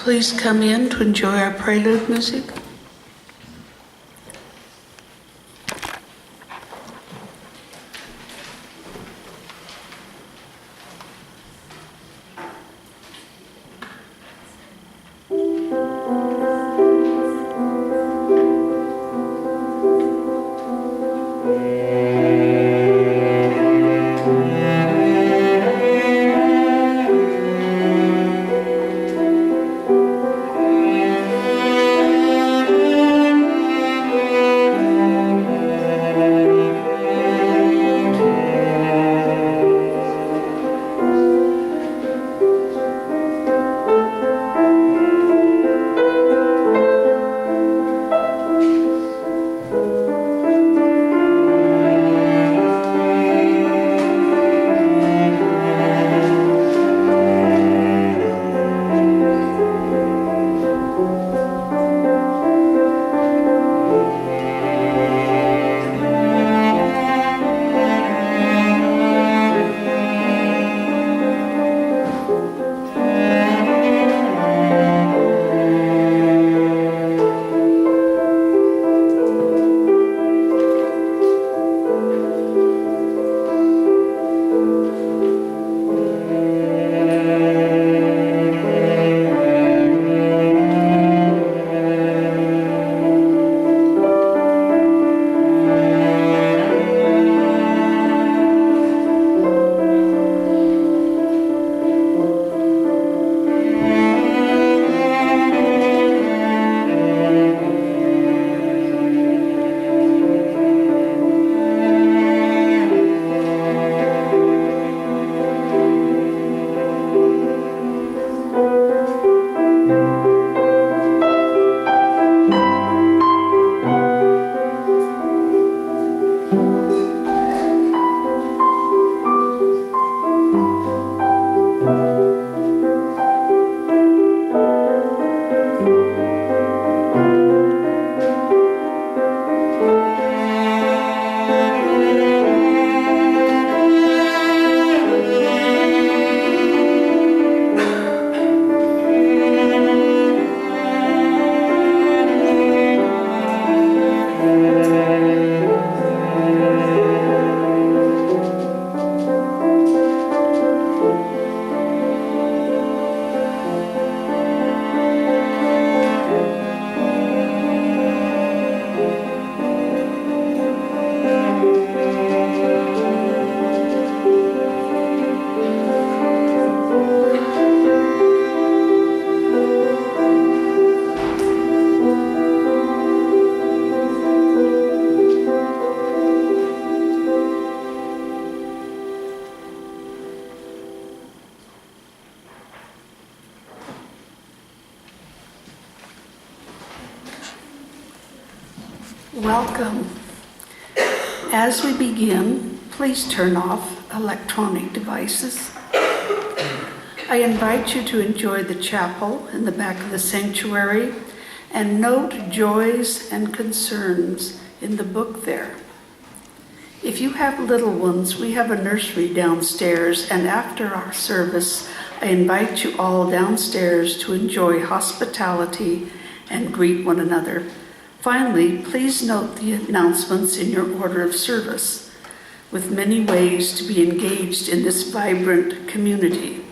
please come in to enjoy our prelude music? Welcome. As we begin, please turn off electronic devices. I invite you to enjoy the chapel in the back of the sanctuary and note joys and concerns in the book there. If you have little ones, we have a nursery downstairs, and after our service, I invite you all downstairs to enjoy hospitality and greet one another. Finally, please note the announcements in your order of service, with many ways to be engaged in this vibrant community.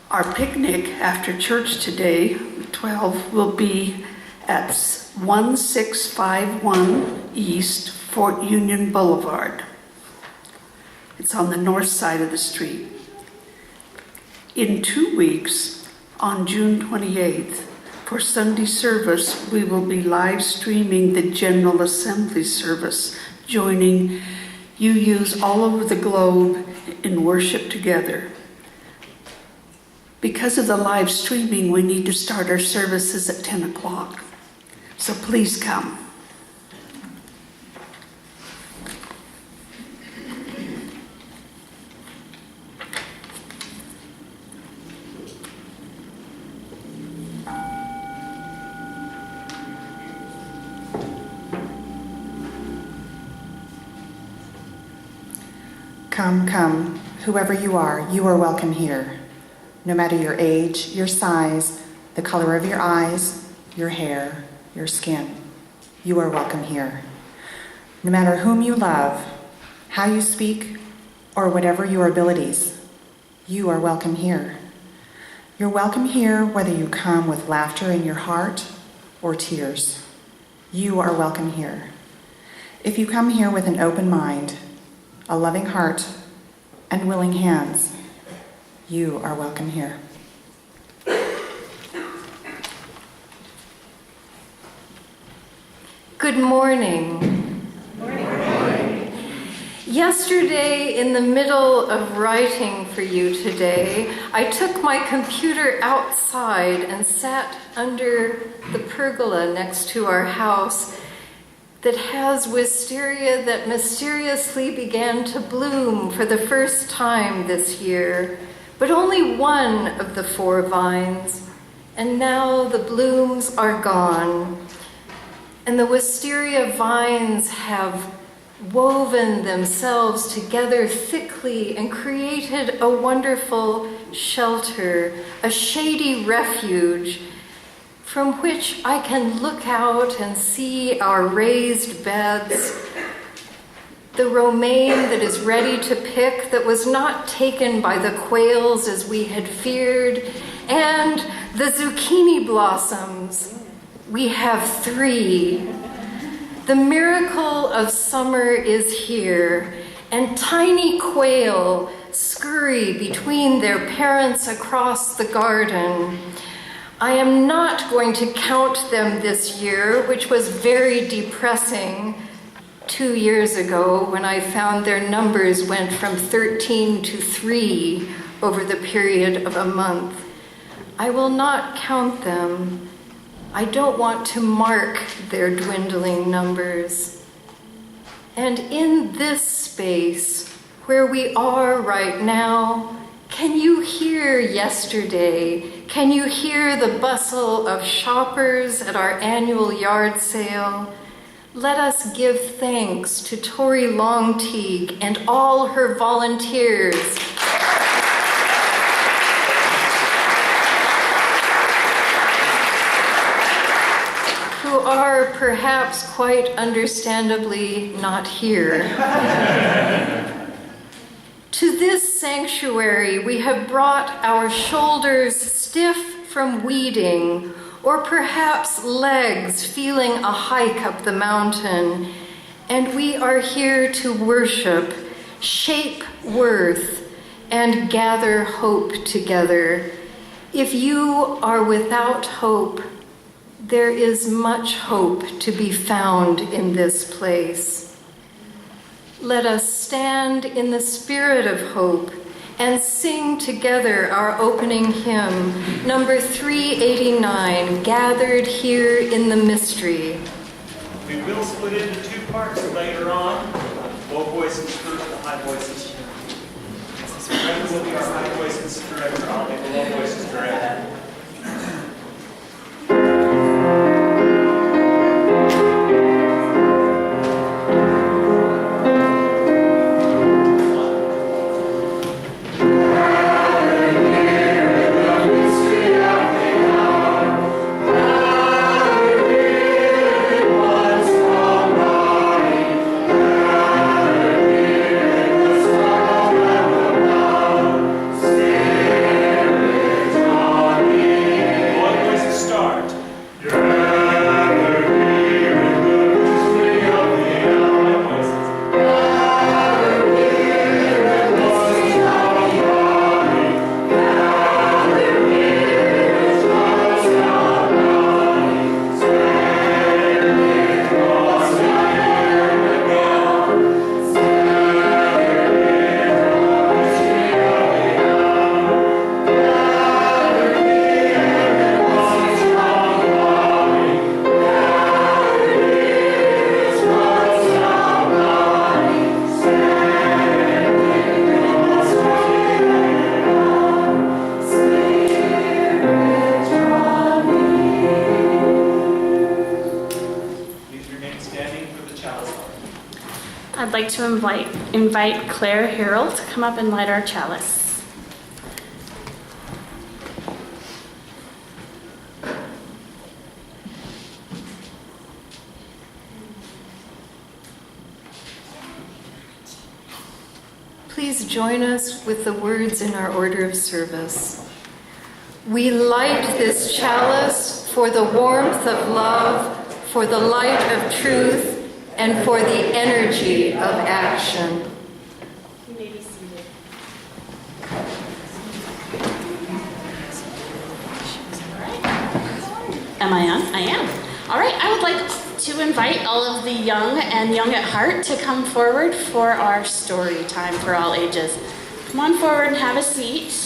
Our picnic after church today, 12, will be at 1651 East Fort Union Boulevard. It's on the north side of the street. In 2 weeks, on June 28th, for Sunday service, we will be live streaming the General Assembly service, joining UUs all over the globe in worship together. Because of the live streaming, we need to start our services at 10 o'clock. So please come. Come, come, whoever you are welcome here. no matter your age, your size, the color of your eyes, your hair, your skin. You are welcome here. No matter whom you love, how you speak, or whatever your abilities, you are welcome here. You're welcome here whether you come with laughter in your heart or tears. You are welcome here. If you come here with an open mind, a loving heart, and willing hands, you are welcome here. Good morning. Yesterday, in the middle of writing for you today, I took my computer outside and sat under the pergola next to our house that has wisteria that mysteriously began to bloom for the first time this year, but only one of the 4 vines, and now the blooms are gone, and the wisteria vines have woven themselves together thickly and created a wonderful shelter, a shady refuge from which I can look out and see our raised beds, the romaine that is ready to pick that was not taken by the quails as we had feared, and the zucchini blossoms. We have 3. The miracle of summer is here, and tiny quail scurry between their parents across the garden. I am not going to count them this year, which was very depressing 2 years ago when I found their numbers went from 13 to 3 over the period of a month. I will not count them. I don't want to mark their dwindling numbers. And in this space, where we are right now, can you hear yesterday? Can you hear the bustle of shoppers at our annual yard sale? Let us give thanks to Tori Longteague and all her volunteers who are perhaps quite understandably not here. To this sanctuary, we have brought our shoulders stiff from weeding, or perhaps legs feeling a hike up the mountain, and we are here to worship, shape worth, and gather hope together. If you are without hope, there is much hope to be found in this place. Let us stand in the spirit of hope and sing together our opening hymn, number 389, Gathered Here in the Mystery. We will split it into 2 parts later on. Low voices first, the high voices. Brenda will be our high voices director. I'll be the low voices director. I'd like to invite Claire Harrell to come up and light our chalice. join us with the words in our order of service. We light this chalice for the warmth of love, for the light of truth, and for the energy of action. You may be seated. Am I on? I am. All right, I would like to invite all of the young and young at heart to come forward for our story time for all ages. Come on forward and have a seat.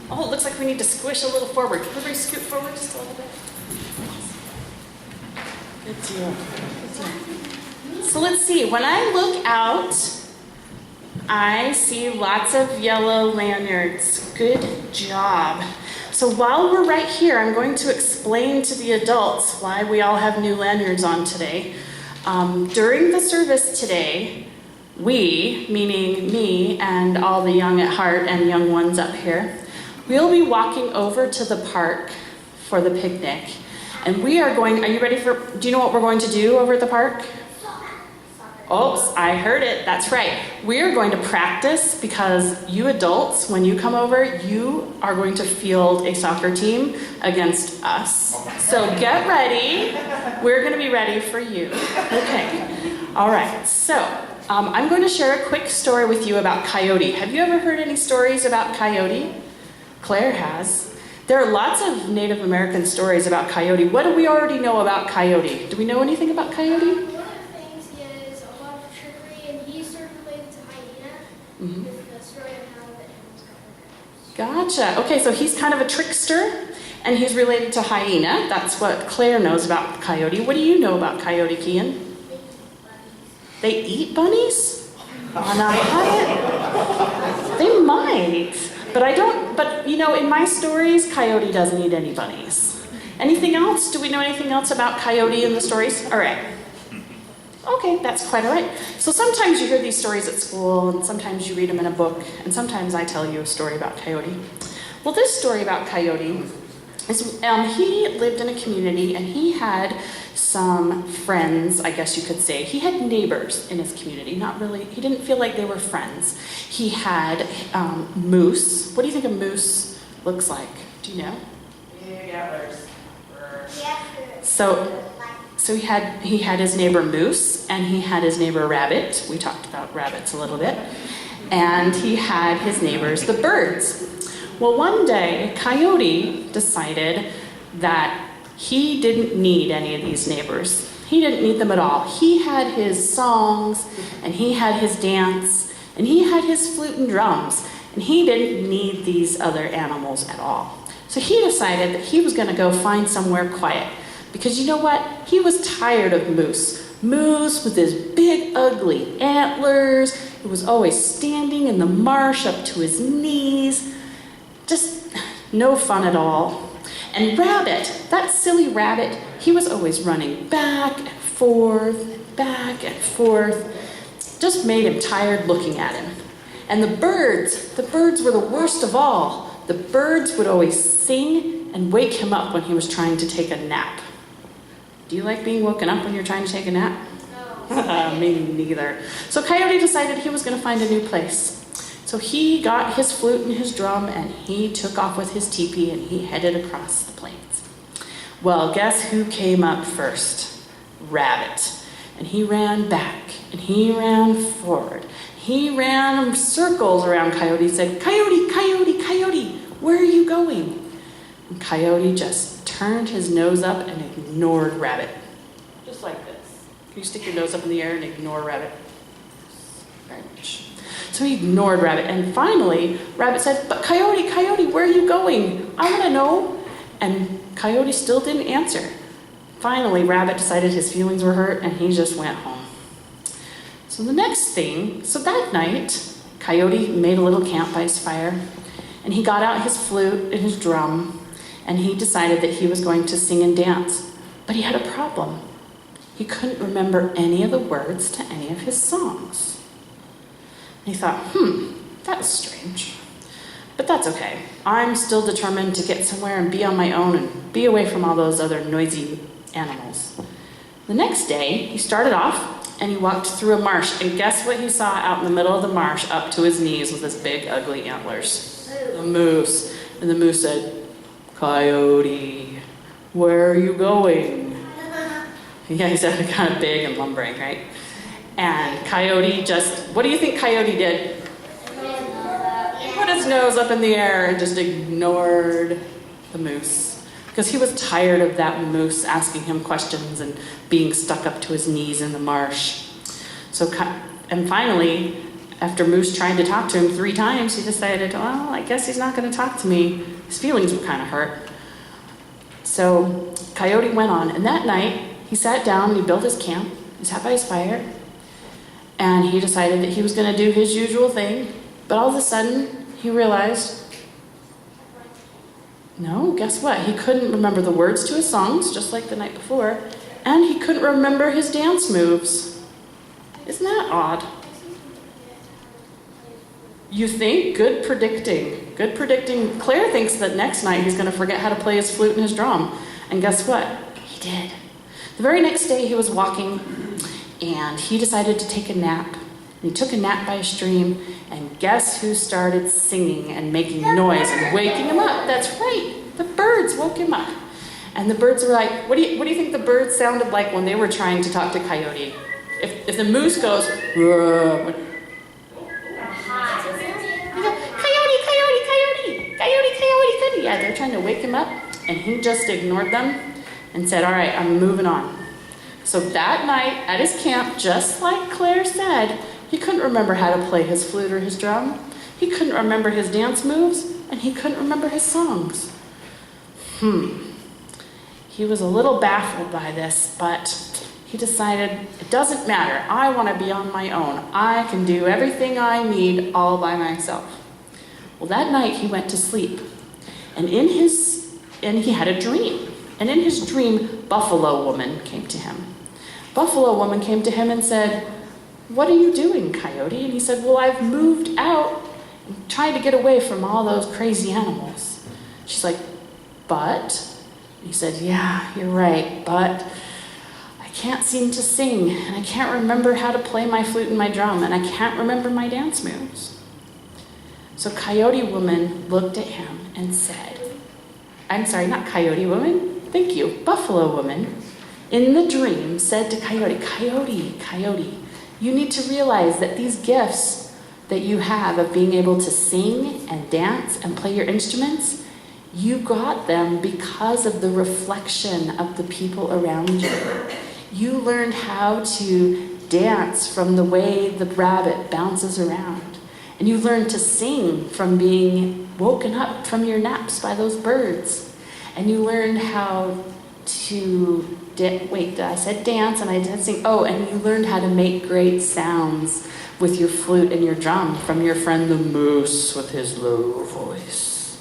Oh, it looks like we need to squish a little forward. Can everybody scoot forward just a little bit? Good deal. Good deal. So let's see. When I look out, I see lots of yellow lanyards. Good job. So while we're right here, I'm going to explain to the adults why we all have new lanyards on today. During the service today, we, meaning me and all the young at heart and young ones up here, we'll be walking over to the park for the picnic. And we are going, are you ready for, do you know what we're going to do over at the park? Oh, I heard it, that's right. We are going to practice because you adults, when you come over, you are going to field a soccer team against us. So get ready. We're going to be ready for you. Okay. All right. So I'm going to share a quick story with you about Coyote. Have you ever heard any stories about Coyote? Claire has. There are lots of Native American stories about Coyote. What do we already know about Coyote? Do we know anything about Coyote? One of the things is a lot of trickery, and he's sort of related to hyena with the story of how the animals got their colors. Gotcha. Okay, so he's kind of a trickster, and he's related to hyena. That's what Claire knows about Coyote. What do you know about Coyote, Kian? They eat bunnies? On a hunt? They might. But I don't, but you know, in my stories, Coyote doesn't eat any bunnies. Anything else? Do we know anything else about Coyote in the stories? All right. Okay, that's quite all right. So sometimes you hear these stories at school, and sometimes you read them in a book, and sometimes I tell you a story about Coyote. Well, this story about Coyote is, he lived in a community, and he had some friends, I guess you could say. He had neighbors in his community, not really, he didn't feel like they were friends. He had moose. What do you think a moose looks like? Do you know? Big antlers. So he had his neighbor Moose, and he had his neighbor Rabbit. We talked about rabbits a little bit. And he had his neighbors, the birds. Well, one day, Coyote decided that he didn't need any of these neighbors. He didn't need them at all. He had his songs, and he had his dance, and he had his flute and drums, and he didn't need these other animals at all. So he decided that he was going to go find somewhere quiet. Because you know what? He was tired of Moose. Moose with his big, ugly antlers. He was always standing in the marsh up to his knees. Just no fun at all. And Rabbit, that silly Rabbit, he was always running back and forth, back and forth. Just made him tired looking at him. And the birds were the worst of all. The birds would always sing and wake him up when he was trying to take a nap. Do you like being woken up when you're trying to take a nap? No. Me neither. So Coyote decided he was going to find a new place. So he got his flute and his drum, and he took off with his teepee, and he headed across the plains. Well, guess who came up first? Rabbit. And he ran back, and he ran forward. He ran circles around Coyote and said, "Coyote, Coyote, Coyote, where are you going?" And Coyote just turned his nose up and ignored Rabbit. Just like this. Can you stick your nose up in the air and ignore Rabbit? Very much. So he ignored Rabbit, and finally, Rabbit said, "But Coyote, Coyote, where are you going? I want to know." And Coyote still didn't answer. Finally, Rabbit decided his feelings were hurt, and he just went home. So that night, Coyote made a little camp by his fire, and he got out his flute and his drum, and he decided that he was going to sing and dance. But he had a problem. He couldn't remember any of the words to any of his songs. And he thought, that's strange. But that's okay. I'm still determined to get somewhere and be on my own and be away from all those other noisy animals. The next day, he started off and he walked through a marsh. And guess what he saw out in the middle of the marsh up to his knees with his big, ugly antlers? A moose. And the moose said, "Coyote, where are you going?" Yeah, he sounded kind of big and lumbering, right? And Coyote what do you think Coyote did? He put his nose up in the air and just ignored the moose. Because he was tired of that moose asking him questions and being stuck up to his knees in the marsh. And finally, after Moose tried to talk to him 3 times, he decided, well, I guess he's not going to talk to me. His feelings were kind of hurt. So Coyote went on, and that night, he sat down and he built his camp. He sat by his fire, and he decided that he was going to do his usual thing. But all of a sudden, he realized, no, guess what? He couldn't remember the words to his songs, just like the night before, and he couldn't remember his dance moves. Isn't that odd? You think? Good predicting. Good predicting. Claire thinks that next night he's going to forget how to play his flute and his drum. And guess what? He did. The very next day he was walking, and he decided to take a nap. And he took a nap by a stream, and guess who started singing and making noise and waking him up? That's right. The birds woke him up. And the birds were like, what do you think the birds sounded like when they were trying to talk to Coyote? If the moose goes, "Roar," "Coyote, coyote, coyote, coyote, coyote, coyote." Yeah, they're trying to wake him up, and he just ignored them and said, all right, I'm moving on. So that night at his camp, just like Claire said, he couldn't remember how to play his flute or his drum. He couldn't remember his dance moves, and he couldn't remember his songs. He was a little baffled by this, but he decided, it doesn't matter. I want to be on my own. I can do everything I need all by myself. Well, that night he went to sleep, and he had a dream. And in his dream, Buffalo Woman came to him. Buffalo Woman came to him and said, "What are you doing, Coyote?" And he said, "Well, I've moved out and tried to get away from all those crazy animals." She's like, "But?" He said, "Yeah, you're right, but I can't seem to sing, and I can't remember how to play my flute and my drum, and I can't remember my dance moves." So Coyote Woman looked at him and said, I'm sorry, not Coyote Woman, thank you, Buffalo Woman, in the dream said to Coyote, "Coyote, Coyote, you need to realize that these gifts that you have of being able to sing and dance and play your instruments, you got them because of the reflection of the people around you. You learned how to dance from the way the rabbit bounces around. And you learned to sing from being woken up from your naps by those birds. And you learned how to, I said dance and I did sing. Oh, and you learned how to make great sounds with your flute and your drum from your friend the moose with his low voice."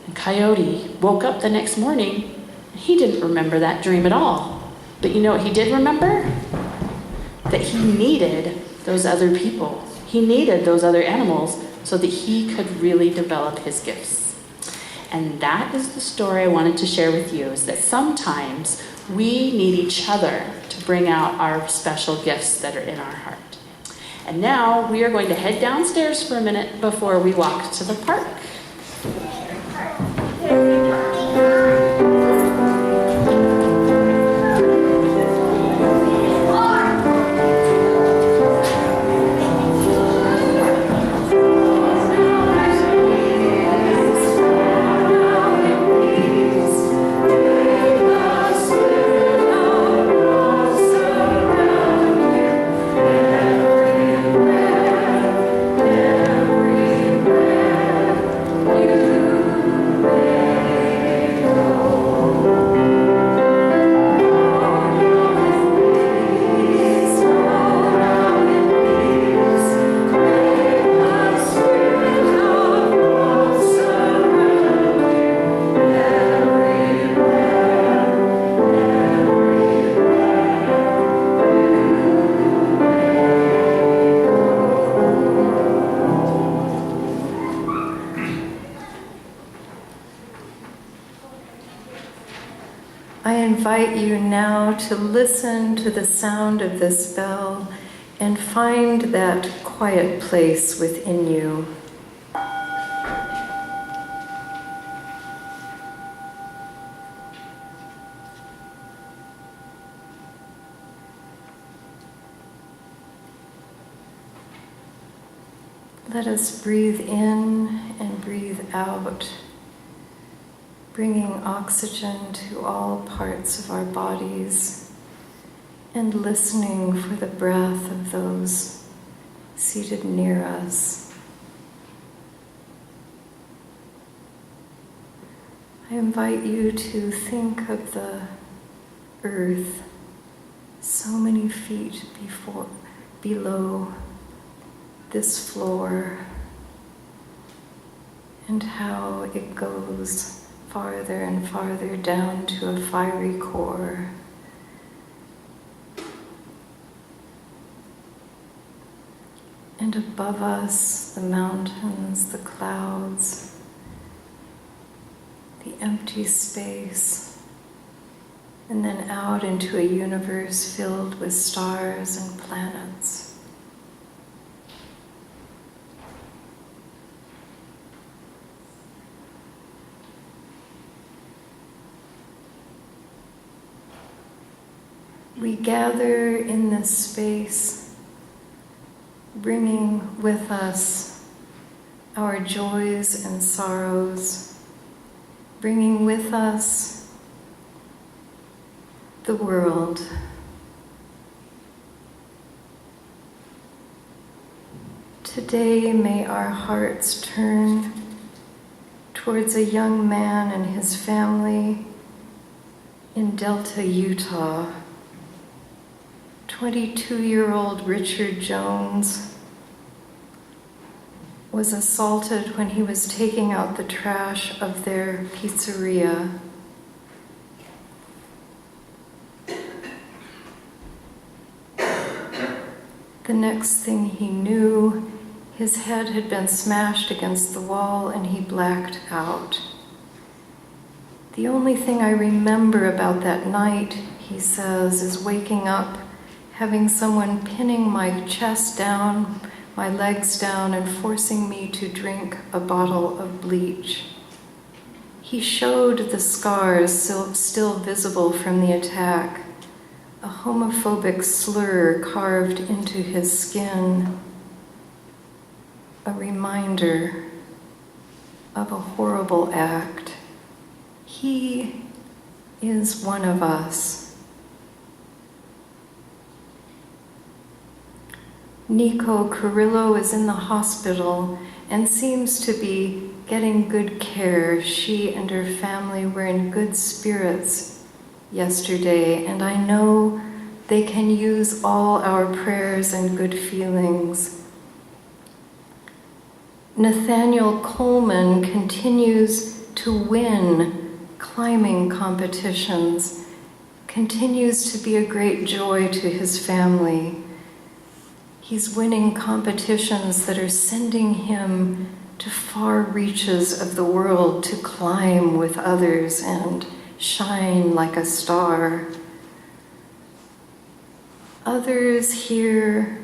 And Coyote woke up the next morning, and he didn't remember that dream at all. But you know what he did remember? That he needed those other people. He needed those other animals so that he could really develop his gifts. And that is the story I wanted to share with you, is that sometimes we need each other to bring out our special gifts that are in our heart. And now we are going to head downstairs for a minute before we walk to the park. invite you now to listen to the sound of this bell and find that quiet place within you. Let us breathe in and breathe out, bringing oxygen to all parts of our bodies and listening for the breath of those seated near us. I invite you to think of the earth so many feet below this floor, and how it goes farther and farther down to a fiery core. And above us, the mountains, the clouds, the empty space, and then out into a universe filled with stars and planets. We gather in this space, bringing with us our joys and sorrows, bringing with us the world. Today, may our hearts turn towards a young man and his family in Delta, Utah. 22-year-old Richard Jones was assaulted when he was taking out the trash of their pizzeria. The next thing he knew, his head had been smashed against the wall and he blacked out. The only thing I remember about that night, he says, is waking up, having someone pinning my chest down, my legs down, and forcing me to drink a bottle of bleach. He showed the scars still visible from the attack, a homophobic slur carved into his skin, a reminder of a horrible act. He is one of us. Nico Carrillo is in the hospital and seems to be getting good care. She and her family were in good spirits yesterday, and I know they can use all our prayers and good feelings. Nathaniel Coleman continues to win climbing competitions, continues to be a great joy to his family. He's winning competitions that are sending him to far reaches of the world to climb with others and shine like a star. Others here,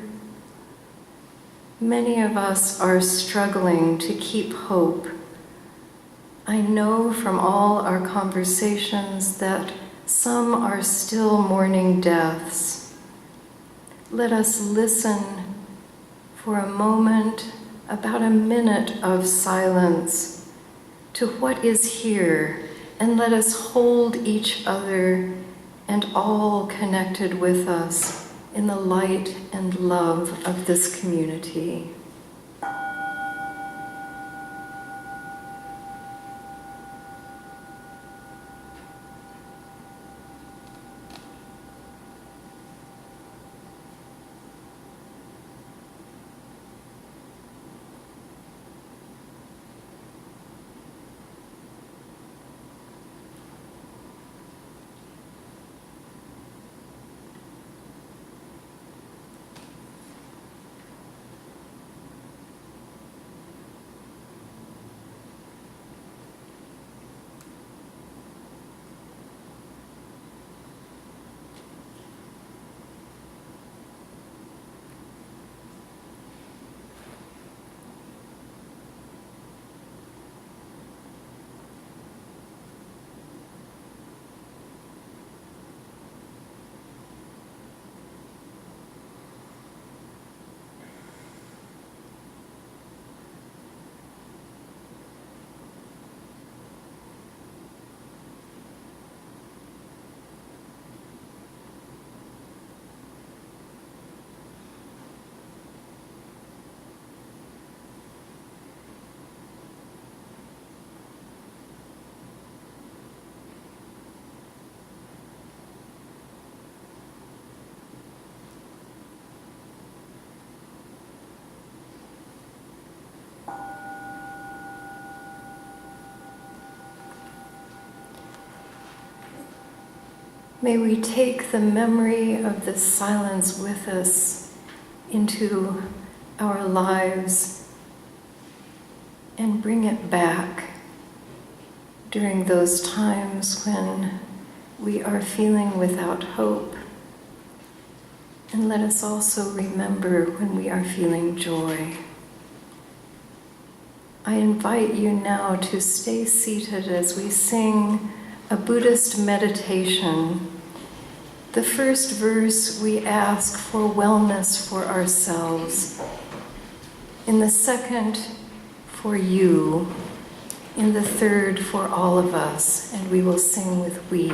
many of us are struggling to keep hope. I know from all our conversations that some are still mourning deaths. Let us listen for a moment, about a minute of silence, to what is here, and let us hold each other and all connected with us in the light and love of this community. May we take the memory of this silence with us into our lives and bring it back during those times when we are feeling without hope. And let us also remember when we are feeling joy. I invite you now to stay seated as we sing a Buddhist meditation. The first verse we ask for wellness for ourselves. In the second, for you. In the third, for all of us. And we will sing with we.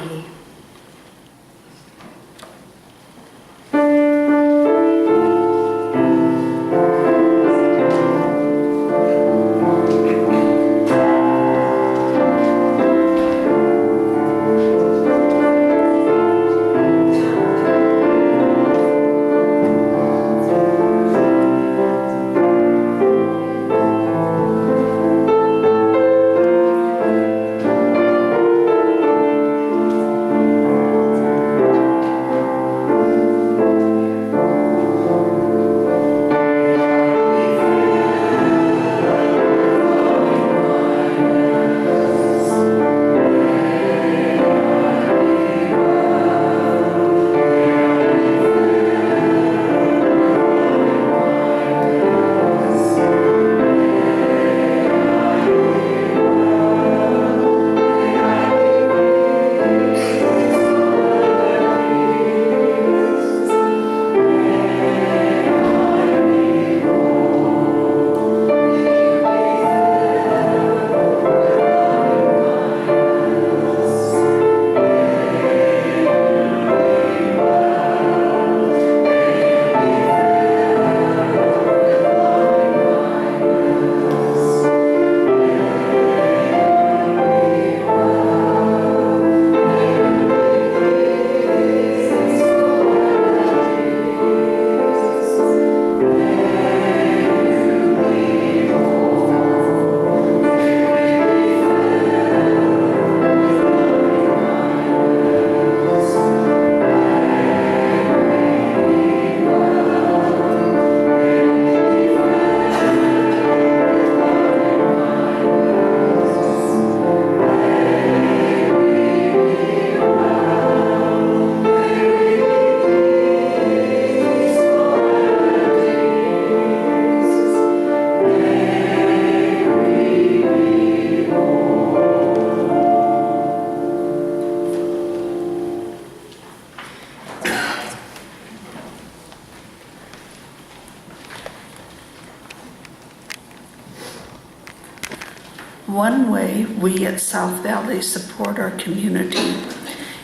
One way we at South Valley support our community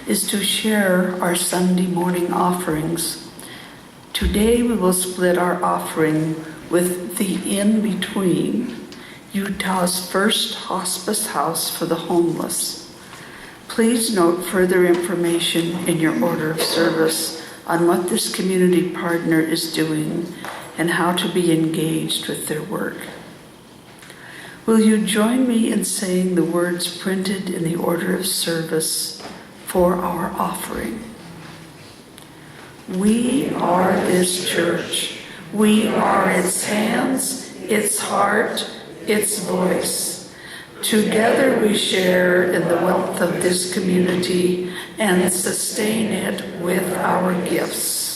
is to share our Sunday morning offerings. Today we will split our offering with the In Between, Utah's first hospice house for the homeless. Please note further information in your order of service on what this community partner is doing and how to be engaged with their work. Will you join me in saying the words printed in the order of service for our offering? We are this church. We are its hands, its heart, its voice. Together we share in the wealth of this community and sustain it with our gifts.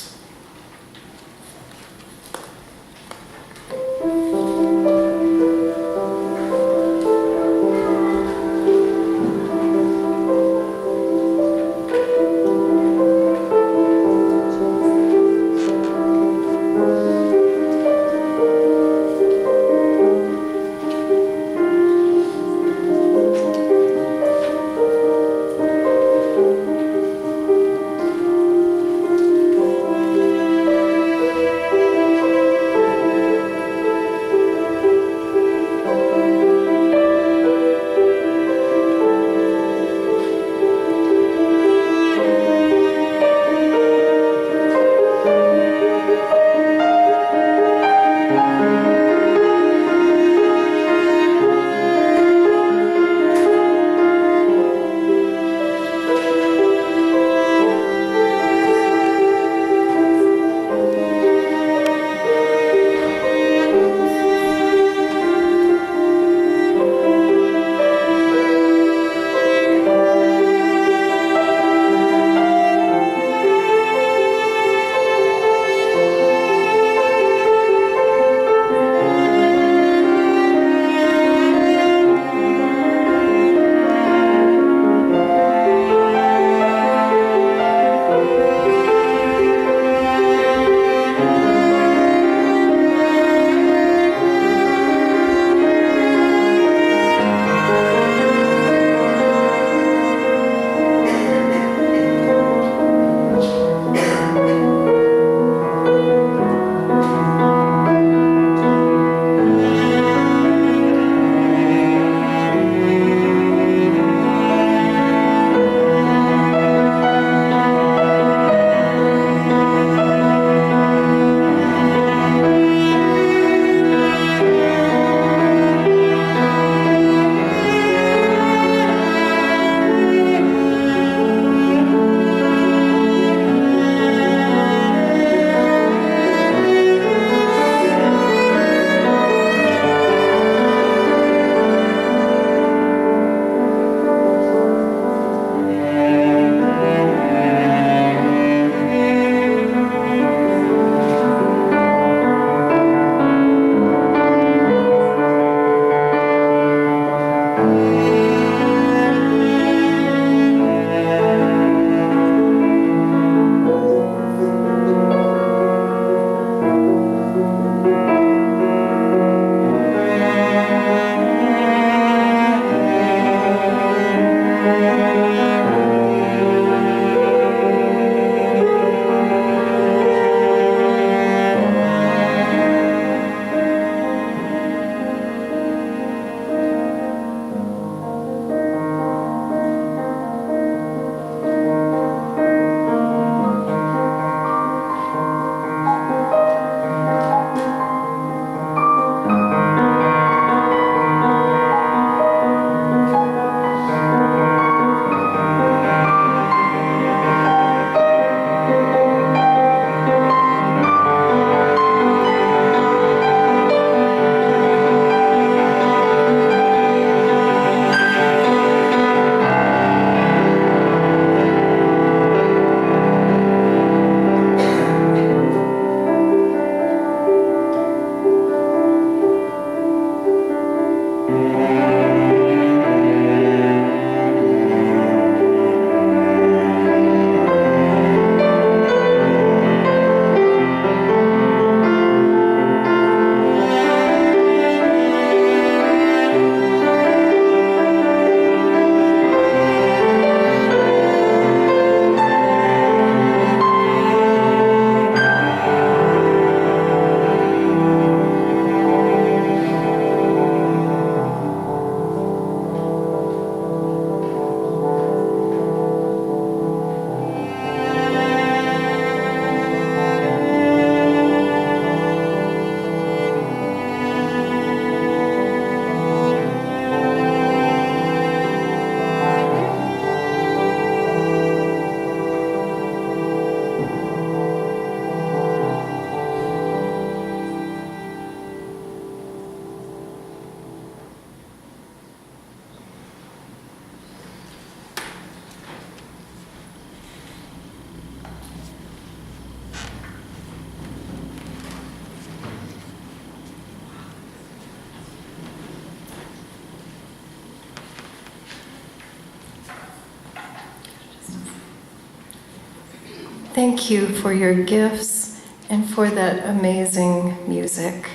Thank you for your gifts and for that amazing music.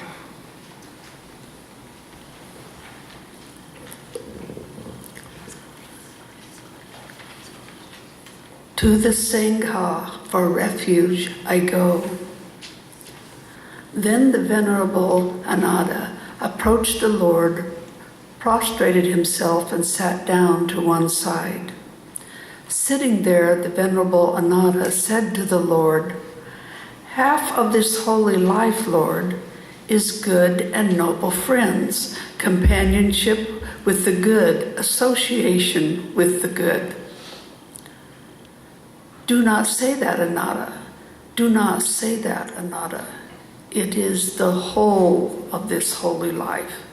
To the Sangha for refuge I go. Then the Venerable Ananda approached the Lord, prostrated himself, and sat down to one side. Sitting there, the Venerable Ananda said to the Lord, "Half of this holy life, Lord, is good and noble friends, companionship with the good, association with the good." Do not say that, Ananda. Do not say that, Ananda. It is the whole of this holy life,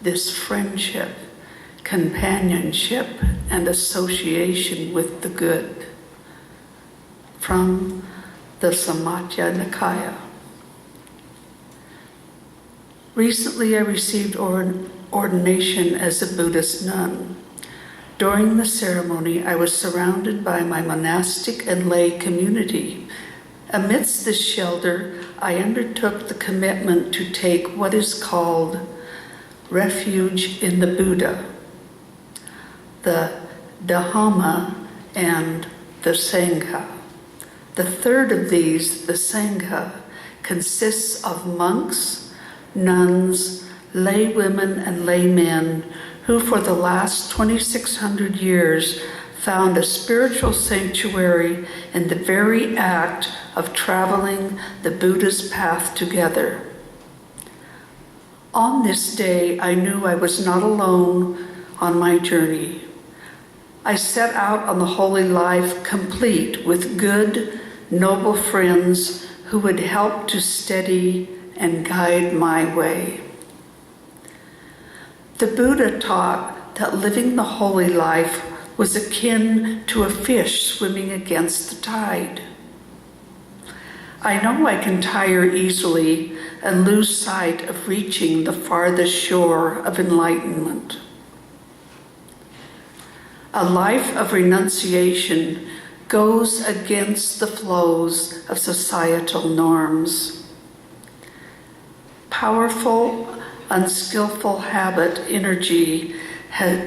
this friendship, companionship, and association with the good. From the Samkhya Nikaya. Recently I received ordination as a Buddhist nun. During the ceremony, I was surrounded by my monastic and lay community. Amidst this shelter, I undertook the commitment to take what is called refuge in the Buddha, the Dhamma, and the Sangha. The third of these, the Sangha, consists of monks, nuns, lay women, and laymen who for the last 2,600 years found a spiritual sanctuary in the very act of traveling the Buddha's path together. On this day, I knew I was not alone on my journey. I set out on the holy life complete with good, noble friends who would help to steady and guide my way. The Buddha taught that living the holy life was akin to a fish swimming against the tide. I know I can tire easily and lose sight of reaching the farthest shore of enlightenment. A life of renunciation goes against the flows of societal norms. Powerful, unskillful habit energy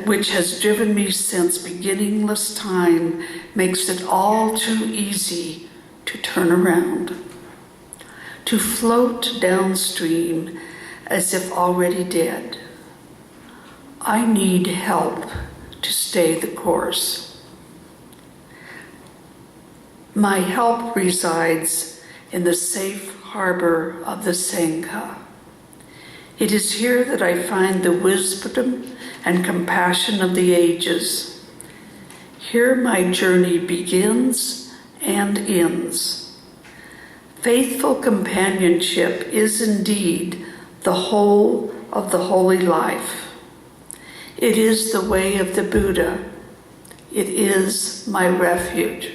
which has driven me since beginningless time makes it all too easy to turn around, to float downstream as if already dead. I need help to stay the course. My help resides in the safe harbor of the Sangha. It is here that I find the wisdom and compassion of the ages. Here my journey begins and ends. Faithful companionship is indeed the whole of the holy life. It is the way of the Buddha. It is my refuge.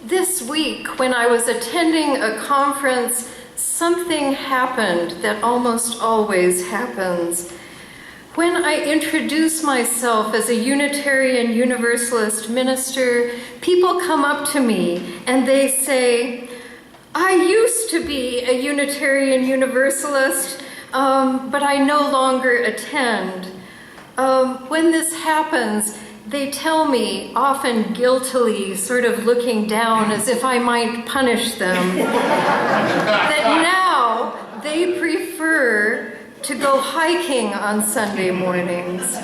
This week, when I was attending a conference, something happened that almost always happens. When I introduce myself as a Unitarian Universalist minister, people come up to me and they say, I used to be a Unitarian Universalist, but I no longer attend. When this happens, they tell me, often guiltily, sort of looking down as if I might punish them, that now they prefer to go hiking on Sunday mornings.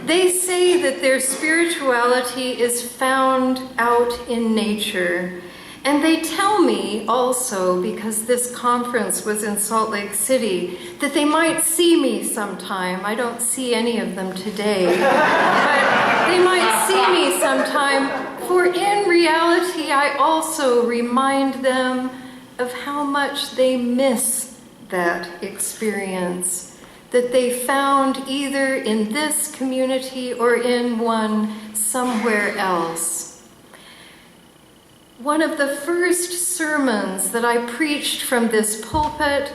They say that their spirituality is found out in nature. And they tell me also, because this conference was in Salt Lake City, that they might see me sometime. I don't see any of them today, but they might see me sometime, for in reality I also remind them of how much they miss that experience that they found either in this community or in one somewhere else. One of the first sermons that I preached from this pulpit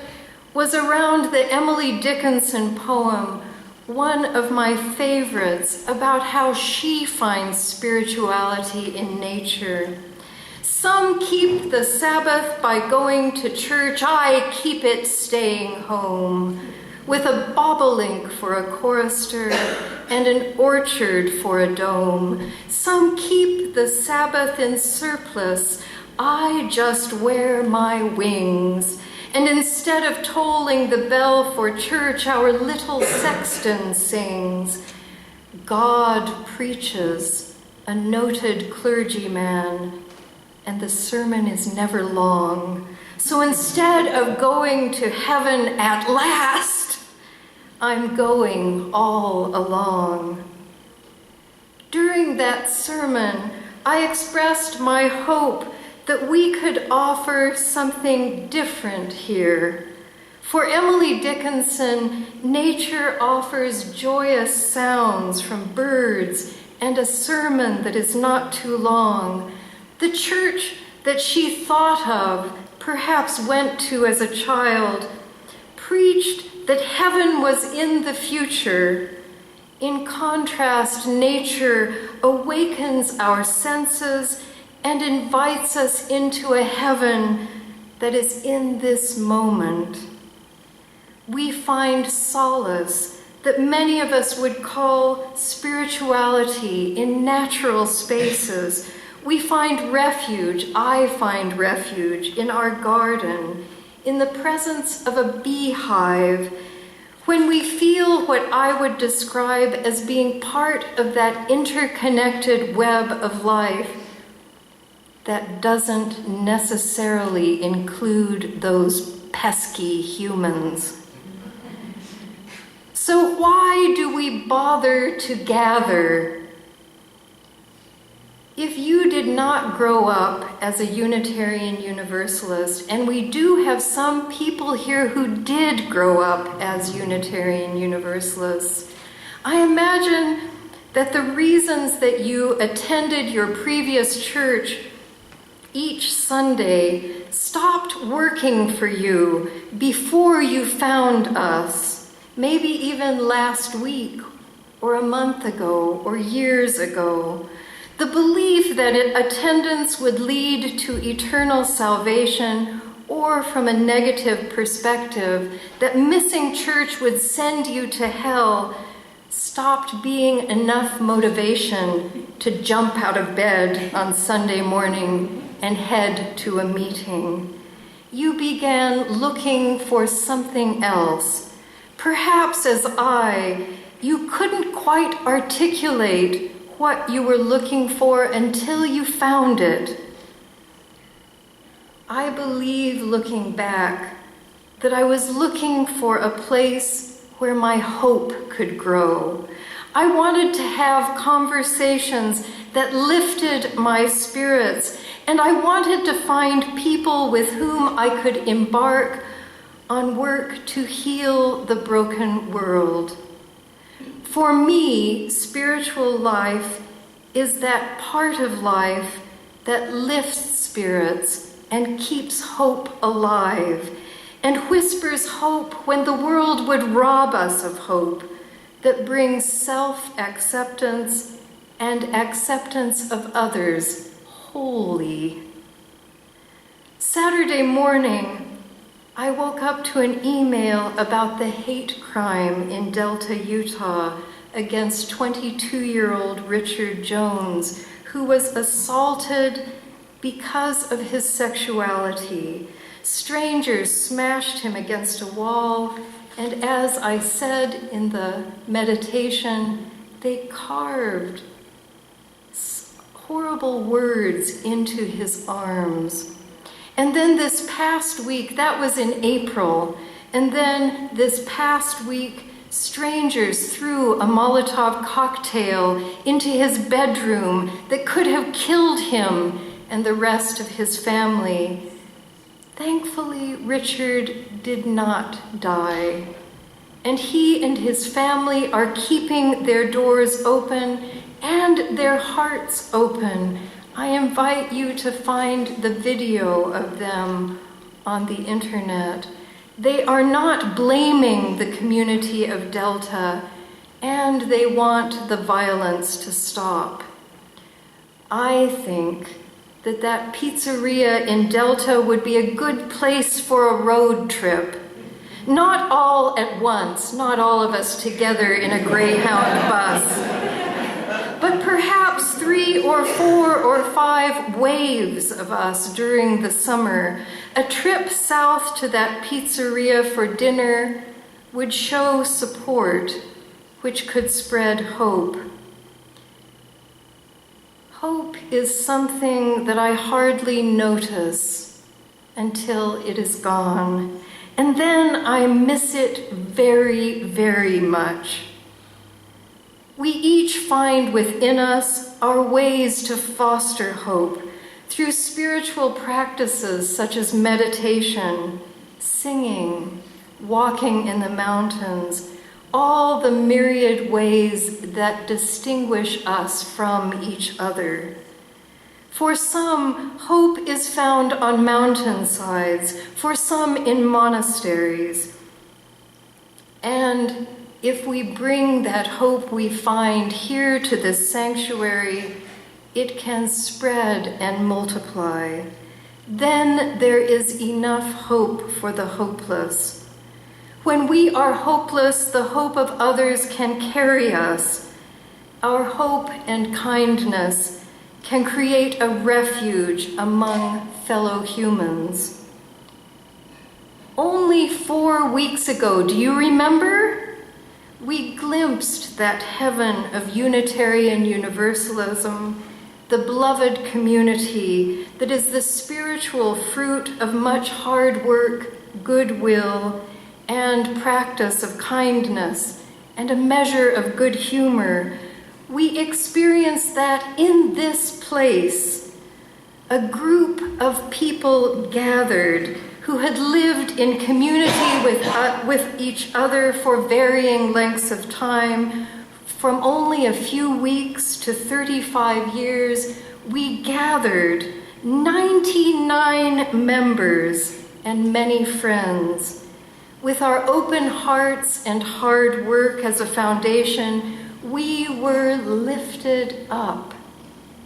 was around the Emily Dickinson poem, one of my favorites, about how she finds spirituality in nature. Some keep the Sabbath by going to church, I keep it staying home, with a bobolink for a chorister and an orchard for a dome. Some keep the Sabbath in surplus, I just wear my wings. And instead of tolling the bell for church, our little sexton sings. God preaches, a noted clergyman, and the sermon is never long. So instead of going to heaven at last, I'm going all along. During that sermon, I expressed my hope that we could offer something different here. For Emily Dickinson, nature offers joyous sounds from birds and a sermon that is not too long. The church that she thought of, perhaps went to as a child, preached that heaven was in the future. In contrast, nature awakens our senses and invites us into a heaven that is in this moment. We find solace that many of us would call spirituality in natural spaces. We find refuge, I find refuge in our garden, in the presence of a beehive, when we feel what I would describe as being part of that interconnected web of life that doesn't necessarily include those pesky humans. So why do we bother to gather? If you did not grow up as a Unitarian Universalist, and we do have some people here who did grow up as Unitarian Universalists, I imagine that the reasons that you attended your previous church each Sunday stopped working for you before you found us, maybe even last week or a month ago or years ago. The belief that attendance would lead to eternal salvation, or from a negative perspective, that missing church would send you to hell, stopped being enough motivation to jump out of bed on Sunday morning and head to a meeting. You began looking for something else. Perhaps as you couldn't quite articulate what you were looking for until you found it. I believe, looking back, that I was looking for a place where my hope could grow. I wanted to have conversations that lifted my spirits, and I wanted to find people with whom I could embark on work to heal the broken world. For me, spiritual life is that part of life that lifts spirits and keeps hope alive, and whispers hope when the world would rob us of hope, that brings self-acceptance and acceptance of others wholly. Saturday morning, I woke up to an email about the hate crime in Delta, Utah, against 22-year-old Richard Jones, who was assaulted because of his sexuality. Strangers smashed him against a wall, and as I said in the meditation, they carved horrible words into his arms. And then this past week, that was in April, and then this past week, strangers threw a Molotov cocktail into his bedroom that could have killed him and the rest of his family. Thankfully, Richard did not die, and he and his family are keeping their doors open and their hearts open. I invite you to find the video of them on the internet. They are not blaming the community of Delta, and they want the violence to stop. I think that pizzeria in Delta would be a good place for a road trip. Not all at once, not all of us together in a Greyhound bus, but perhaps 3 or 4 or 5 waves of us during the summer. A trip south to that pizzeria for dinner would show support, which could spread hope. Hope is something that I hardly notice until it is gone, and then I miss it very, very much. We each find within us our ways to foster hope through spiritual practices such as meditation, singing, walking in the mountains, all the myriad ways that distinguish us from each other. For some, hope is found on mountainsides, for some in monasteries. And if we bring that hope we find here to this sanctuary, it can spread and multiply. Then there is enough hope for the hopeless. When we are hopeless, the hope of others can carry us. Our hope and kindness can create a refuge among fellow humans. Only 4 weeks ago, do you remember? We glimpsed that heaven of Unitarian Universalism, the beloved community that is the spiritual fruit of much hard work, goodwill, and practice of kindness, and a measure of good humor. We experienced that in this place, a group of people gathered who had lived in community with each other for varying lengths of time, from only a few weeks to 35 years. We gathered 99 members and many friends. With our open hearts and hard work as a foundation, we were lifted up.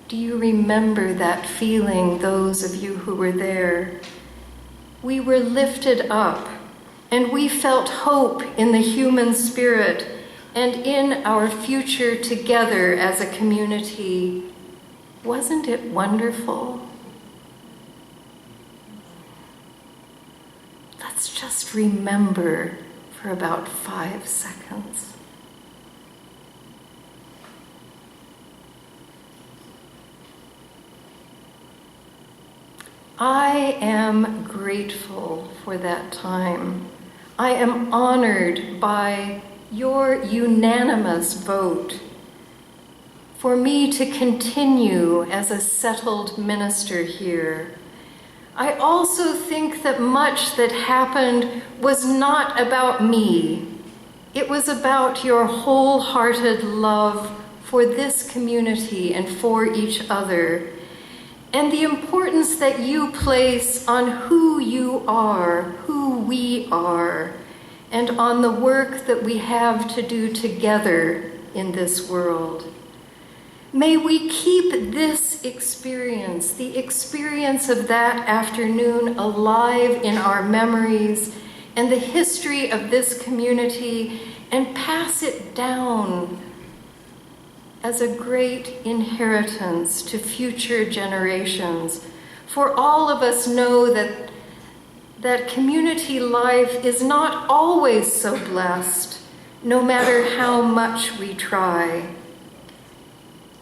Do you remember that feeling, those of you who were there? We were lifted up, and we felt hope in the human spirit and in our future together as a community. Wasn't it wonderful? Let's just remember for about 5 seconds. I am grateful for that time. I am honored by your unanimous vote for me to continue as a settled minister here. I also think that much that happened was not about me. It was about your wholehearted love for this community and for each other. and the importance that you place on who you are, who we are, and on the work that we have to do together in this world. May we keep this experience, the experience of that afternoon, alive in our memories and the history of this community, and pass it down as a great inheritance to future generations. For all of us know that community life is not always so blessed, no matter how much we try.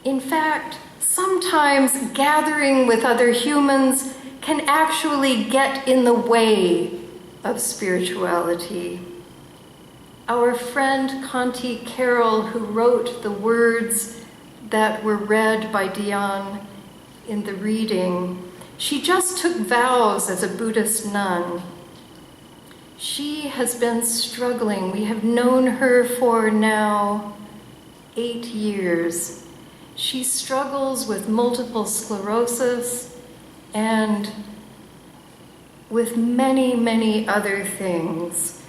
In fact, sometimes gathering with other humans can actually get in the way of spirituality. Our friend Conti Carroll, who wrote the words that were read by Dion in the reading, she just took vows as a Buddhist nun. She has been struggling. We have known her for now 8 years. She struggles with multiple sclerosis and with many, many other things.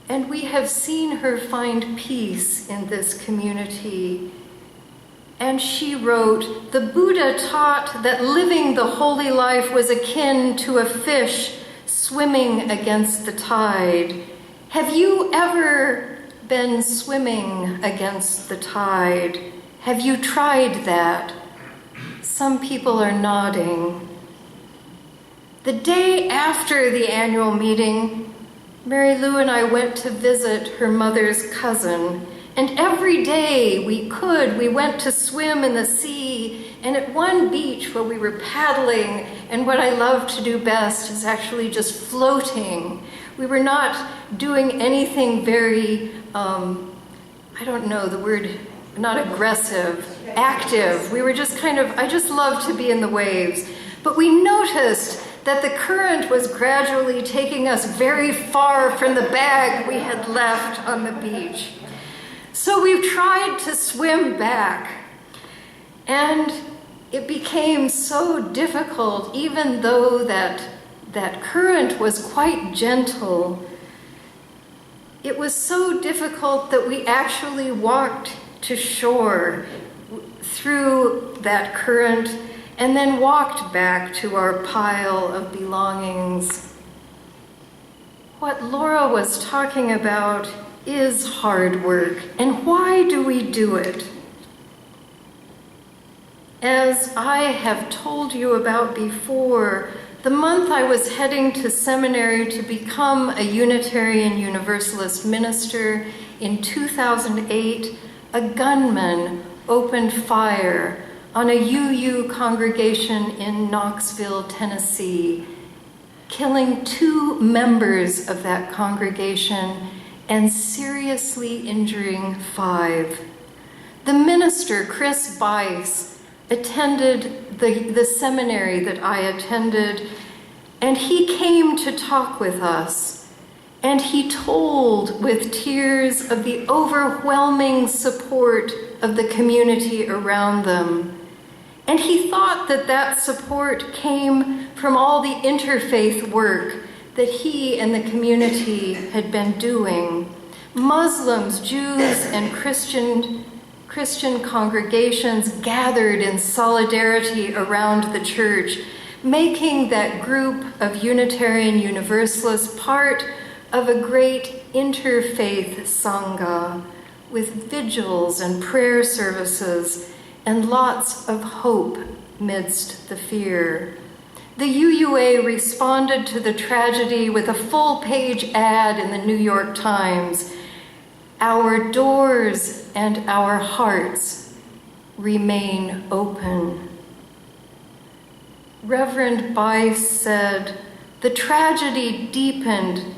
And we have seen her find peace in this community. And she wrote, "The Buddha taught that living the holy life was akin to a fish swimming against the tide. Have you ever been swimming against the tide? Have you tried that?" Some people are nodding. The day after the annual meeting, Mary Lou and I went to visit her mother's cousin, and every day we went to swim in the sea, and at one beach where we were paddling, and what I love to do best is actually just floating. We were not doing anything very, I don't know the word, not aggressive, active. We were just I just love to be in the waves. But we noticed that the current was gradually taking us very far from the bag we had left on the beach. So we tried to swim back, and it became so difficult, even though that current was quite gentle. It was so difficult that we actually walked to shore through that current and then walked back to our pile of belongings. What Laura was talking about is hard work, and why do we do it? As I have told you about before, the month I was heading to seminary to become a Unitarian Universalist minister in 2008, a gunman opened fire on a UU congregation in Knoxville, Tennessee, killing 2 members of that congregation and seriously injuring 5. The minister, Chris Bice, attended the seminary that I attended, and he came to talk with us, and he told with tears of the overwhelming support of the community around them. And he thought that support came from all the interfaith work that he and the community had been doing. Muslims, Jews, and Christian congregations gathered in solidarity around the church, making that group of Unitarian Universalists part of a great interfaith Sangha with vigils and prayer services and lots of hope midst the fear. The UUA responded to the tragedy with a full-page ad in the New York Times. "Our doors and our hearts remain open." Reverend Bice said, "The tragedy deepened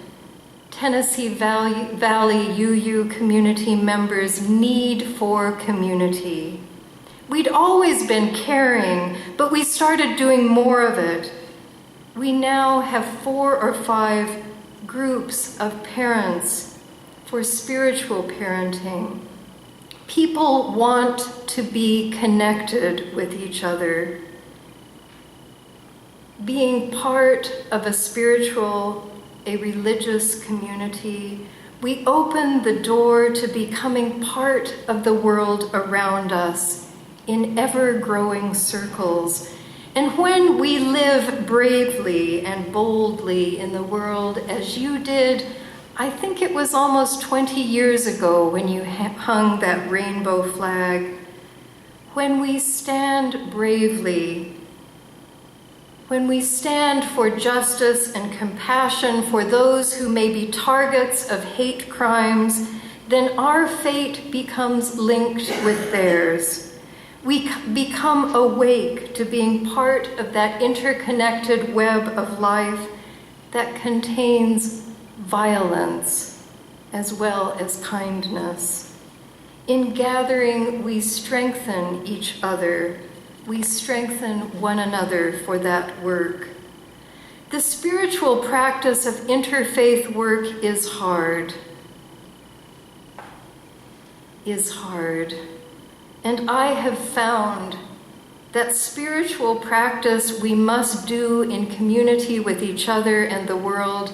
Tennessee Valley UU community members' need for community. We'd always been caring, but we started doing more of it. We now have 4 or 5 groups of parents for spiritual parenting. People want to be connected with each other. being part of a spiritual, a religious community, we open the door to becoming part of the world around us in ever-growing circles. And when we live bravely and boldly in the world as you did, I think it was almost 20 years ago when you hung that rainbow flag. When we stand bravely, when we stand for justice and compassion for those who may be targets of hate crimes, then our fate becomes linked with theirs. We become awake to being part of that interconnected web of life that contains violence as well as kindness. In gathering, we strengthen each other. We strengthen one another for that work. The spiritual practice of interfaith work is hard. And I have found that spiritual practice we must do in community with each other and the world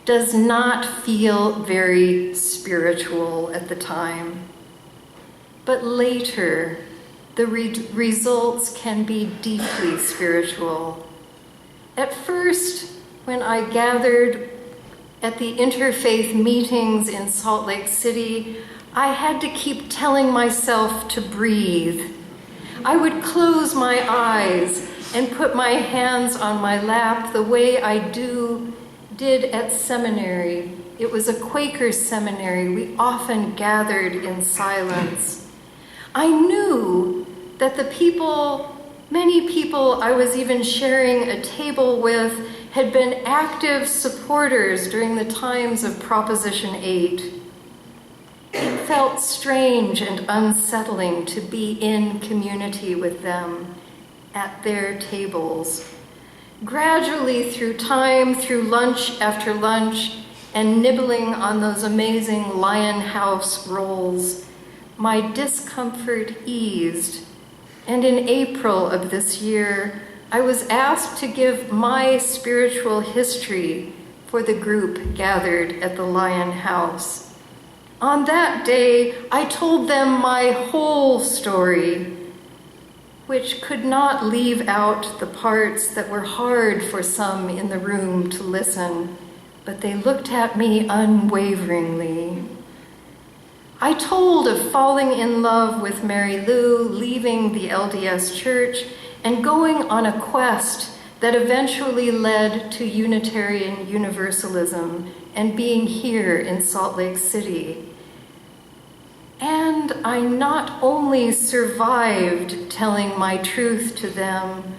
does not feel very spiritual at the time. But later, the results can be deeply spiritual. At first, when I gathered at the interfaith meetings in Salt Lake City, I had to keep telling myself to breathe. I would close my eyes and put my hands on my lap the way I did at seminary. It was a Quaker seminary. We often gathered in silence. I knew that many people I was even sharing a table with had been active supporters during the times of Proposition 8. It felt strange and unsettling to be in community with them at their tables. Gradually, through time, through lunch after lunch, and nibbling on those amazing Lion House rolls, my discomfort eased. And in April of this year, I was asked to give my spiritual history for the group gathered at the Lion House. On that day, I told them my whole story, which could not leave out the parts that were hard for some in the room to listen, but they looked at me unwaveringly. I told of falling in love with Mary Lou, leaving the LDS Church, and going on a quest that eventually led to Unitarian Universalism and being here in Salt Lake City. And I not only survived telling my truth to them,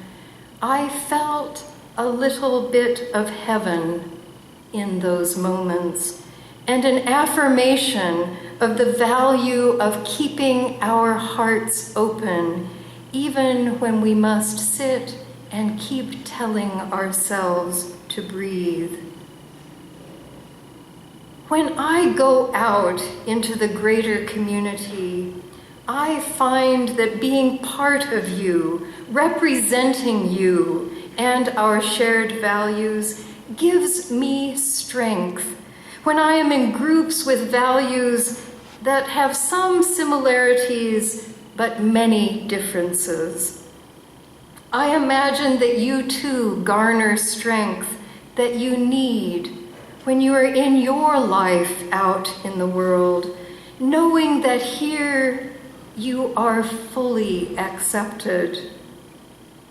I felt a little bit of heaven in those moments and an affirmation of the value of keeping our hearts open, even when we must sit and keep telling ourselves to breathe. When I go out into the greater community, I find that being part of you, representing you and our shared values, gives me strength. When I am in groups with values that have some similarities but many differences, I imagine that you too garner strength that you need when you are in your life out in the world, knowing that here you are fully accepted.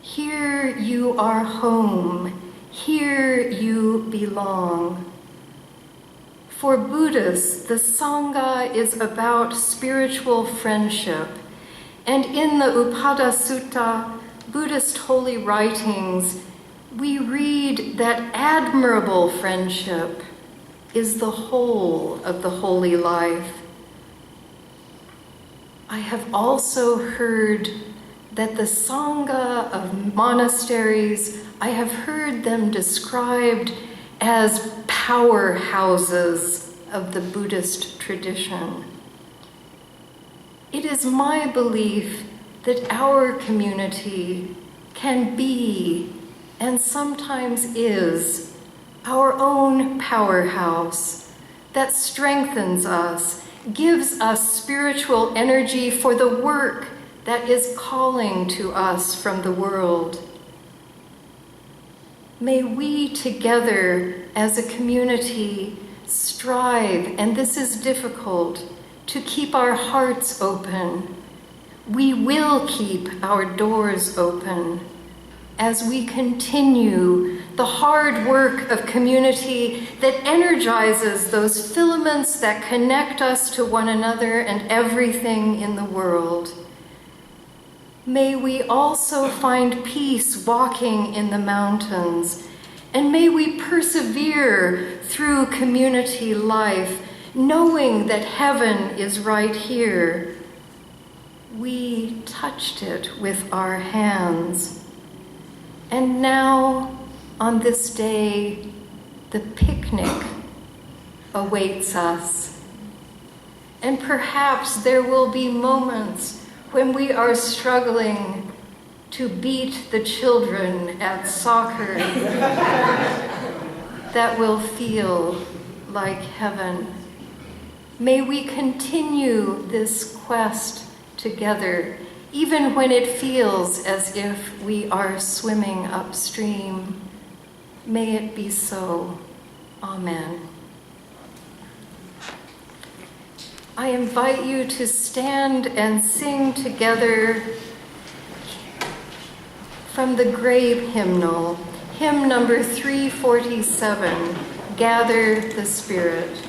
Here you are home. Here you belong. For Buddhists, the Sangha is about spiritual friendship. And in the Upada Sutta, Buddhist holy writings, we read that admirable friendship is the whole of the holy life. I have also heard that the Sangha of monasteries, I have heard them described as powerhouses of the Buddhist tradition. It is my belief that our community can be and sometimes is, our own powerhouse that strengthens us, gives us spiritual energy for the work that is calling to us from the world. May we together as a community strive, and this is difficult, to keep our hearts open. We will keep our doors open as we continue the hard work of community that energizes those filaments that connect us to one another and everything in the world. May we also find peace walking in the mountains, and may we persevere through community life, knowing that heaven is right here. We touched it with our hands. And now, on this day, the picnic awaits us. And perhaps there will be moments when we are struggling to beat the children at soccer that will feel like heaven. May we continue this quest together, even when it feels as if we are swimming upstream. May it be so. Amen. I invite you to stand and sing together from the grave hymnal, hymn number 347, Gather the Spirit.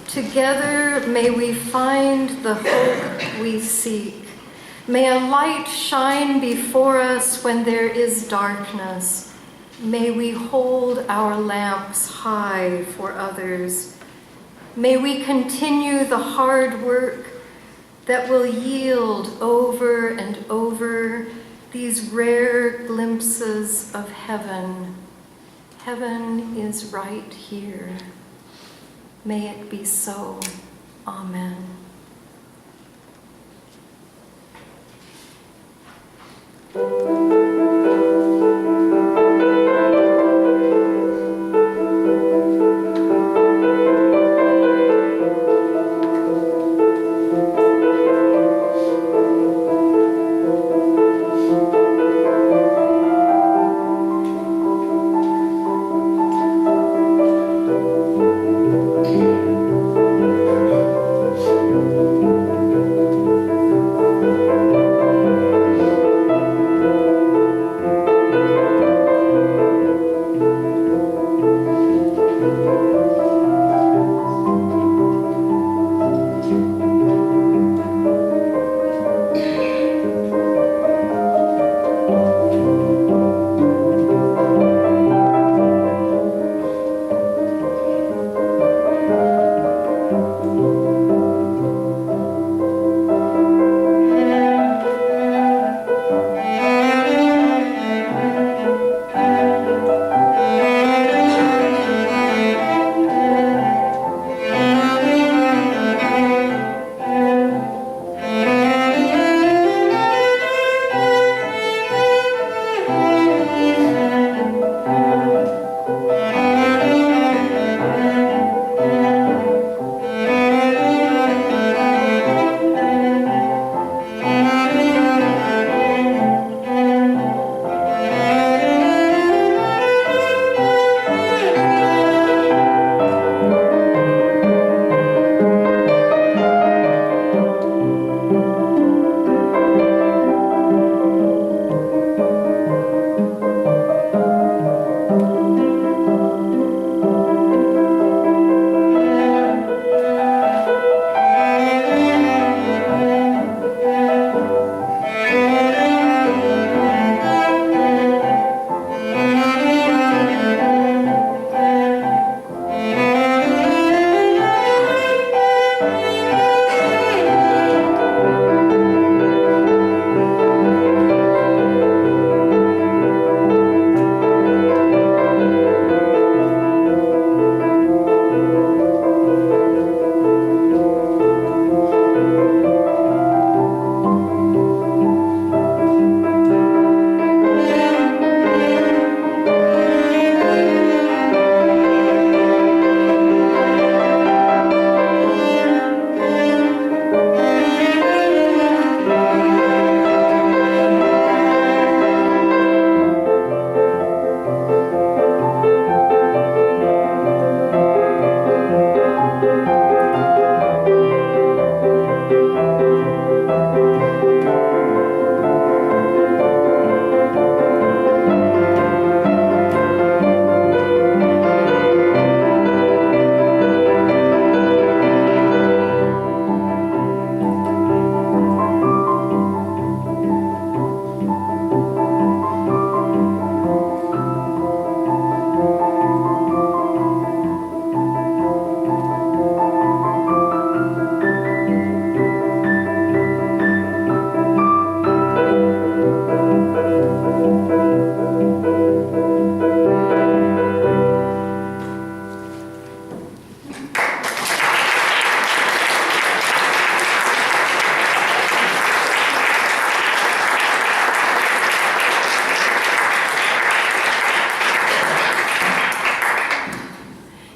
Together may we find the hope we seek. May a light shine before us when there is darkness. May we hold our lamps high for others. May we continue the hard work that will yield over and over these rare glimpses of heaven. Heaven is right here. May it be so. Amen.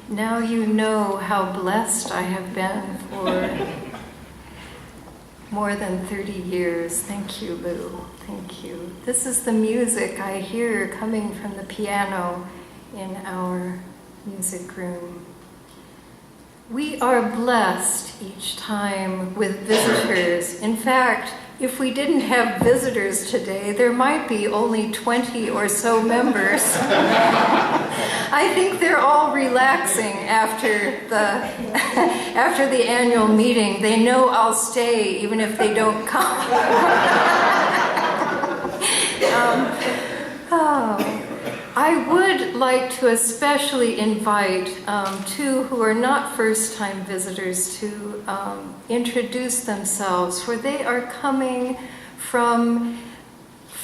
Now you know how blessed I have been for more than 30 years. Thank you, Lou. Thank you. This is the music I hear coming from the piano in our music room. We are blessed each time with visitors. In fact, if we didn't have visitors today, there might be only 20 or so members. I think they're all relaxing after the annual meeting. They know I'll stay even if they don't come. I would like to especially invite two who are not first-time visitors to introduce themselves, for they are coming from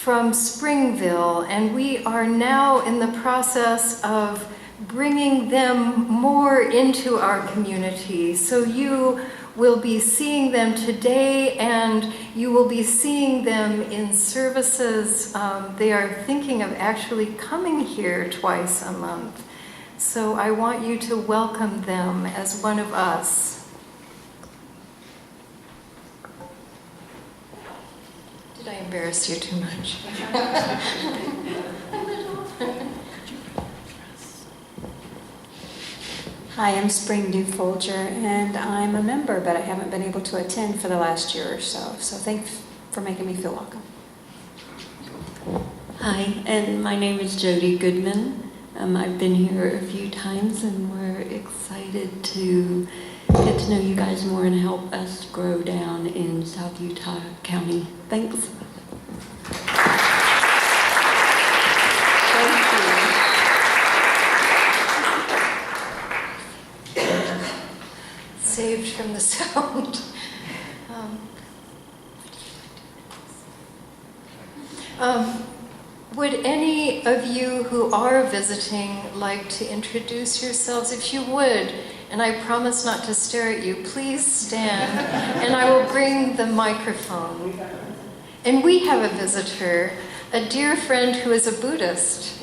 from Springville, and we are now in the process of bringing them more into our community. So you will be seeing them today, and you will be seeing them in services. They are thinking of actually coming here twice a month. So I want you to welcome them as one of us. Did I embarrass you too much? Hi, I'm Spring Dew Folger, and I'm a member, but I haven't been able to attend for the last year or so. So thanks for making me feel welcome. Hi, and my name is Jody Goodman. I've been here a few times, and we're excited to get to know you guys more and help us grow down in South Utah County. Thanks. Saved from the sound. Would any of you who are visiting like to introduce yourselves? If you would, and I promise not to stare at you, please stand, and I will bring the microphone. And we have a visitor, a dear friend who is a Buddhist.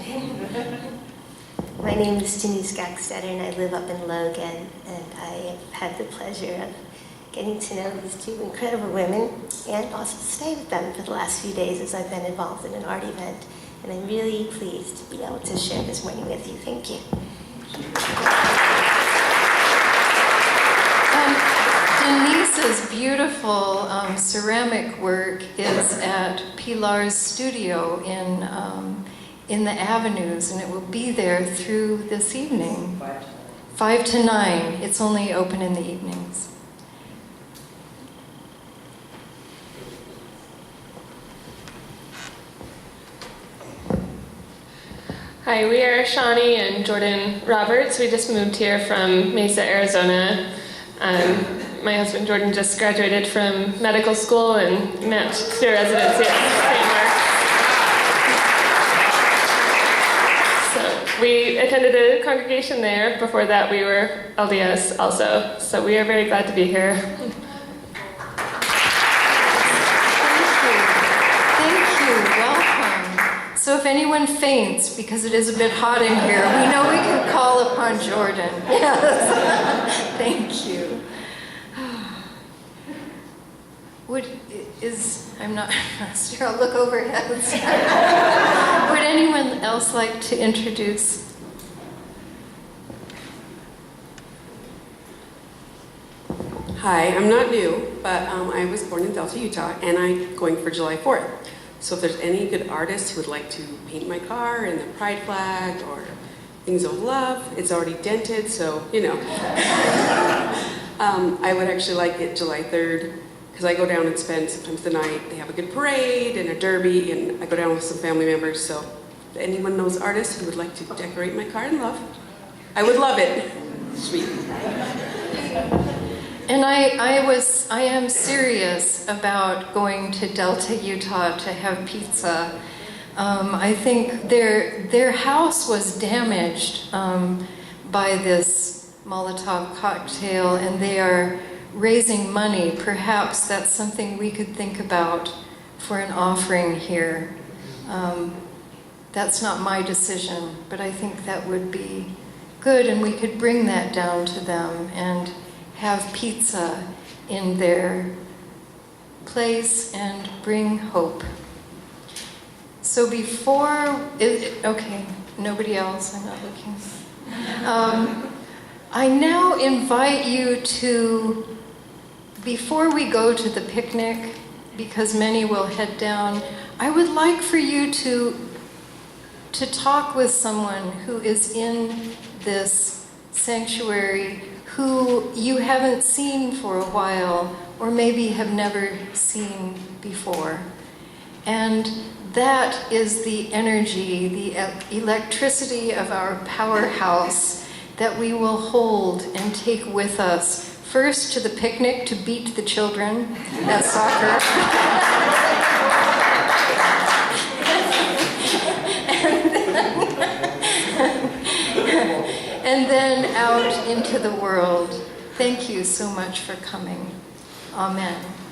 My name is Denise Gackstetter, and I live up in Logan, and I have had the pleasure of getting to know these two incredible women and also stay with them for the last few days as I've been involved in an art event. And I'm really pleased to be able to share this morning with you. Thank you. Denise's beautiful ceramic work is at Pilar's studio in the Avenues, and it will be there through this evening. 5 to 9. It's only open in the evenings. Hi, we are Shawnee and Jordan Roberts. We just moved here from Mesa, Arizona. My husband Jordan just graduated from medical school and met through residency at St. Mark's. So we attended a congregation there. Before that, we were LDS also. So we are very glad to be here. So if anyone faints, because it is a bit hot in here, we know we can call upon Jordan. Yes. Thank you. I'm not sure, I'll look overhead. Would anyone else like to introduce? Hi, I'm not new, but I was born in Delta, Utah, and I'm going for July 4th. So if there's any good artists who would like to paint my car in the pride flag or things of love, it's already dented, so, you know. I would actually like it July 3rd, because I go down and spend sometimes the night. They have a good parade and a derby, and I go down with some family members, so if anyone knows artists who would like to decorate my car in love, I would love it. Sweet. And I am serious about going to Delta, Utah to have pizza. I think their house was damaged by this Molotov cocktail, and they are raising money. Perhaps that's something we could think about for an offering here. That's not my decision, but I think that would be good, and we could bring that down to them and have pizza in their place and bring hope. So okay, nobody else, I'm not looking. I now invite you to, before we go to the picnic, because many will head down, I would like for you to talk with someone who is in this sanctuary who you haven't seen for a while, or maybe have never seen before. And that is the energy, the electricity of our powerhouse that we will hold and take with us, first to the picnic to beat the children at soccer. and out into the world. Thank you so much for coming. Amen.